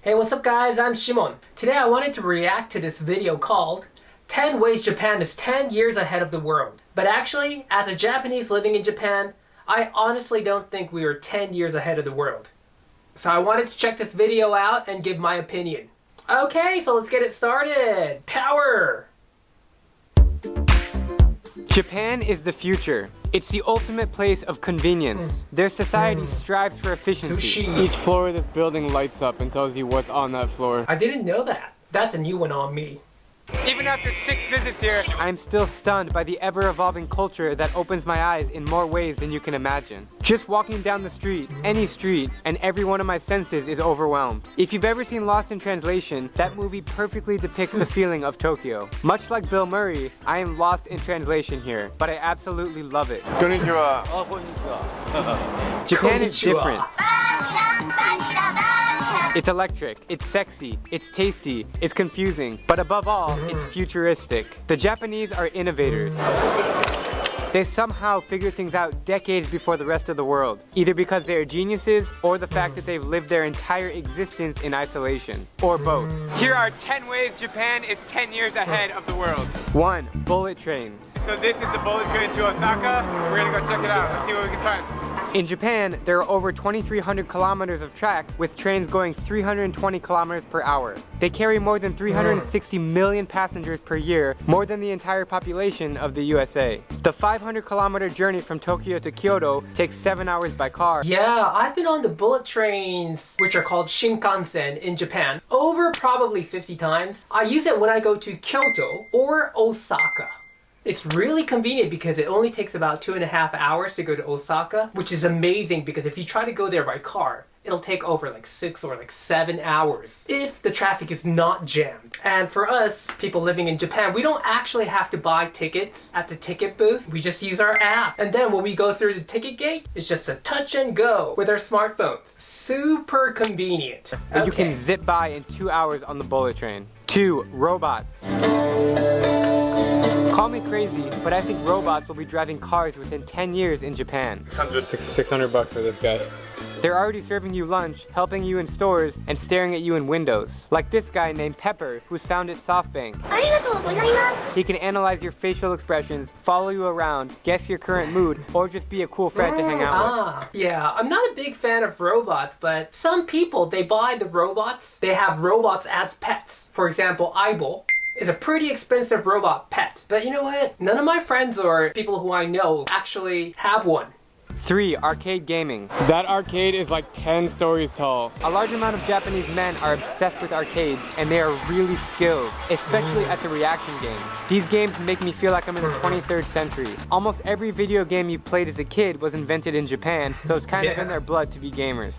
Hey, what's up guys? I'm Shimon. Today I wanted to react to this video called 10 Ways Japan is 10 Years Ahead of the World. But actually, as a Japanese living in Japan, I honestly don't think we are 10 years ahead of the world. So I wanted to check this video out and give my opinion. Okay, so let's get it started. Power! Japan is the future. It's the ultimate place of convenience. Their society strives for efficiency. Sushi. Each floor of this building lights up and tells you what's on that floor. I didn't know that. That's a new one on me. Even after 6 visits here, I'm still stunned by the ever-evolving culture that opens my eyes in more ways than you can imagine. Just walking down the street, any street, and every one of my senses is overwhelmed. If you've ever seen Lost in Translation, that movie perfectly depicts the feeling of Tokyo. Much like Bill Murray, I am lost in translation here, but I absolutely love it. Konnichiwa. Japan is different. It's electric, it's sexy, it's tasty, it's confusing, but above all, it's futuristic. The Japanese are innovators. They somehow figure things out decades before the rest of the world, either because they are geniuses or the fact that they've lived their entire existence in isolation, or both. Here are 10 ways Japan is 10 years ahead of the world. 1. Bullet trains. So this is the bullet train to Osaka. We're gonna go check it out. Let's see what we can find. In Japan, there are over 2,300 kilometers of tracks with trains going 320 kilometers per hour. They carry more than 360 million passengers per year, more than the entire population of the USA. The 500-kilometer journey from Tokyo to Kyoto takes 7 hours by car. Yeah, I've been on the bullet trains, which are called Shinkansen in Japan, over probably 50 times. I use it when I go to Kyoto or Osaka. It's really convenient because it only takes about 2.5 hours to go to Osaka, which is amazing because if you try to go there by car, it'll take over like 6 or 7 hours if the traffic is not jammed. And for us, people living in Japan, we don't actually have to buy tickets at the ticket booth. We just use our app. And then when we go through the ticket gate, it's just a touch and go with our smartphones. Super convenient. And you can zip by in 2 hours on the bullet train. 2. Robots. Call me crazy, but I think robots will be driving cars within 10 years in Japan. 600 bucks for this guy. They're already serving you lunch, helping you in stores, and staring at you in windows. Like this guy named Pepper, who's found at SoftBank. He can analyze your facial expressions, follow you around, guess your current mood, or just be a cool friend to hang out with. Yeah, I'm not a big fan of robots, but some people, they buy the robots. They have robots as pets. For example, Aibo is a pretty expensive robot pet. But you know what? None of my friends or people who I know actually have one. 3. Arcade gaming. That arcade is like 10 stories tall. A large amount of Japanese men are obsessed with arcades, and they are really skilled, especially at the reaction games. These games make me feel like I'm in the 23rd century. Almost every video game you played as a kid was invented in Japan, so it's kind of in their blood to be gamers.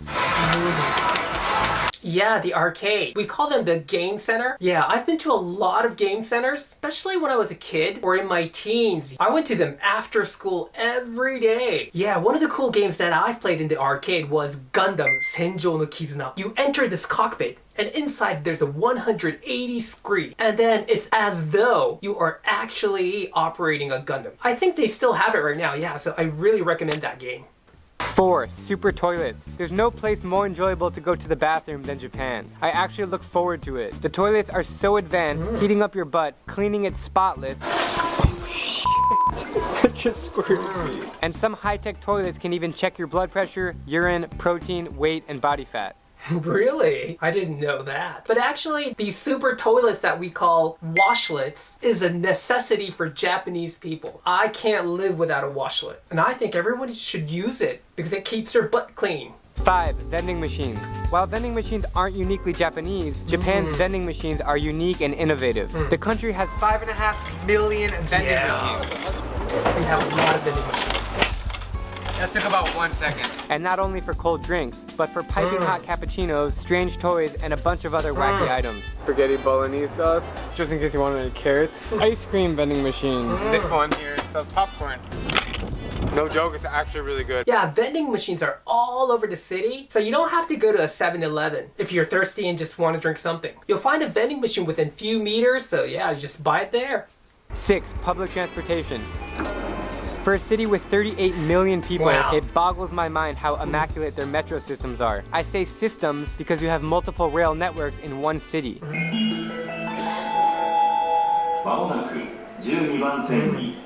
Yeah, the arcade. We call them the game center. Yeah, I've been to a lot of game centers, especially when I was a kid or in my teens. I went to them after school every day. Yeah, one of the cool games that I've played in the arcade was Gundam Senjou no Kizuna. You enter this cockpit, and inside there's a 180 screen, and then it's as though you are actually operating a Gundam. I think they still have it right now, yeah, so I really recommend that game. 4. Super toilets. There's no place more enjoyable to go to the bathroom than Japan. I actually look forward to it. The toilets are so advanced, heating up your butt, cleaning it spotless. Oh shit, that just squirted me. And some high-tech toilets can even check your blood pressure, urine, protein, weight, and body fat. Really? I didn't know that. But actually, these super toilets that we call washlets is a necessity for Japanese people. I can't live without a washlet. And I think everyone should use it because it keeps your butt clean. 5. Vending machines. While vending machines aren't uniquely Japanese, Japan's vending machines are unique and innovative. The country has 5.5 million vending machines. We have a lot of vending machines. That took about 1 second. And not only for cold drinks, but for piping hot cappuccinos, strange toys, and a bunch of other wacky items. Spaghetti bolognese sauce, just in case you want any carrots. Ice cream vending machine. This one here sells popcorn. No joke, it's actually really good. Yeah, vending machines are all over the city, so you don't have to go to a 7-Eleven if you're thirsty and just want to drink something. You'll find a vending machine within few meters, so yeah, you just buy it there. 6. Public transportation. For a city with 38 million people, Wow. it boggles my mind how immaculate their metro systems are. I say systems because you have multiple rail networks in one city.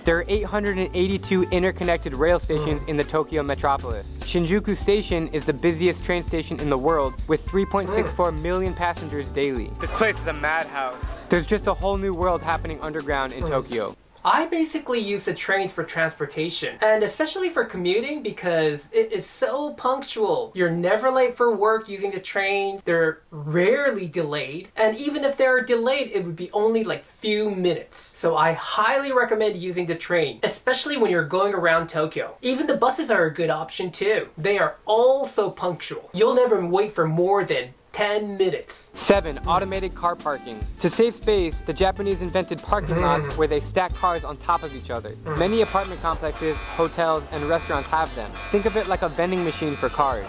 There are 882 interconnected rail stations in the Tokyo metropolis. Shinjuku Station is the busiest train station in the world with 3.64 million passengers daily. This place is a madhouse. There's just a whole new world happening underground in Tokyo. I basically use the trains for transportation, and especially for commuting because it is so punctual. You're never late for work using the trains, they're rarely delayed, and even if they're delayed, it would be only like few minutes. So I highly recommend using the train, especially when you're going around Tokyo. Even the buses are a good option too. They are all so punctual. You'll never wait for more than 10 minutes. 7. Automated car parking. To save space, the Japanese invented parking lots where they stack cars on top of each other. Many apartment complexes, hotels, and restaurants have them. Think of it like a vending machine for cars.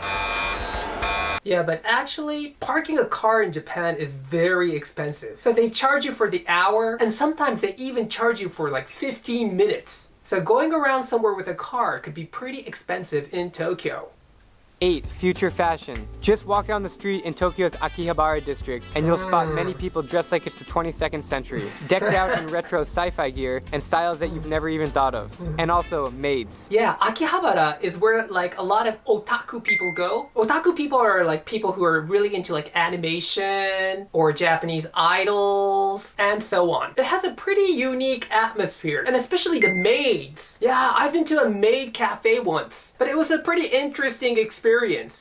Yeah, but actually, parking a car in Japan is very expensive. So they charge you for the hour, and sometimes they even charge you for like 15 minutes. So going around somewhere with a car could be pretty expensive in Tokyo. 8. Future fashion. Just walk down the street in Tokyo's Akihabara district and you'll spot many people dressed like it's the 22nd century, decked out in retro sci-fi gear and styles that you've never even thought of. And also maids. Yeah, Akihabara is where like a lot of otaku people go. Otaku people are like people who are really into like animation or Japanese idols and so on. It has a pretty unique atmosphere, and especially the maids. Yeah, I've been to a maid cafe once, but it was a pretty interesting experience.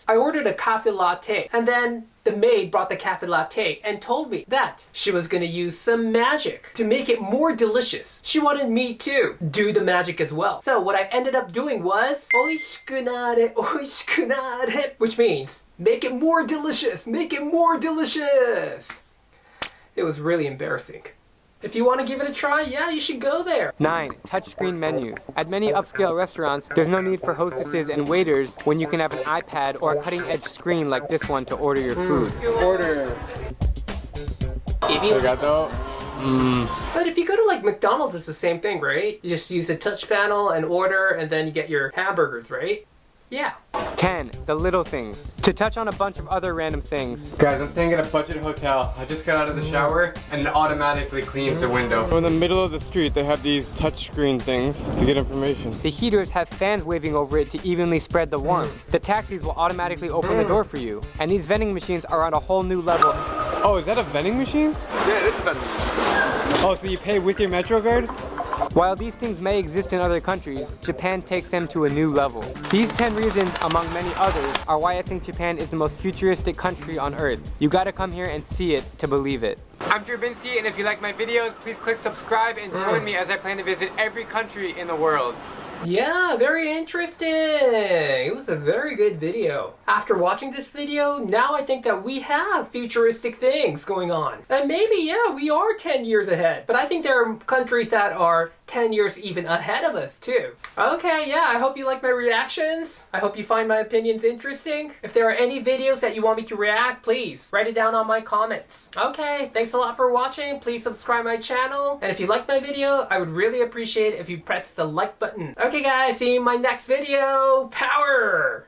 I ordered a cafe latte, and then the maid brought the cafe latte and told me that she was gonna use some magic to make it more delicious. She wanted me to do the magic as well. So what I ended up doing was oishikunare, oishikunare, which means make it more delicious, make it more delicious. It was really embarrassing. If you want to give it a try, yeah, you should go there. 9. Touchscreen menus. At many upscale restaurants, there's no need for hostesses and waiters when you can have an iPad or a cutting-edge screen like this one to order your food. Order. But if you go to like McDonald's, it's the same thing, right? You just use a touch panel and order, and then you get your hamburgers, right? Yeah. 10. The little things. To touch on a bunch of other random things. Guys, I'm staying at a budget hotel. I just got out of the shower and it automatically cleans the window. In the middle of the street, they have these touchscreen things to get information. The heaters have fans waving over it to evenly spread the warmth. The taxis will automatically open the door for you. And these vending machines are on a whole new level. Oh, is that a vending machine? Yeah, it is a vending machine. Oh, so you pay with your Metro card? While these things may exist in other countries, Japan takes them to a new level. These 10 reasons, among many others, are why I think Japan is the most futuristic country on earth. You gotta come here and see it to believe it. I'm Drabinsky, and if you like my videos, please click subscribe and join me as I plan to visit every country in the world. Yeah, very interesting. It was a very good video. After watching this video, now I think that we have futuristic things going on. And maybe, yeah, we are 10 years ahead. But I think there are countries that are 10 years even ahead of us too. Okay, yeah, I hope you like my reactions. I hope you find my opinions interesting. If there are any videos that you want me to react, please write it down on my comments. Okay, thanks a lot for watching. Please subscribe my channel. And if you like my video, I would really appreciate it if you press the like button. Okay guys, see you in my next video. Power!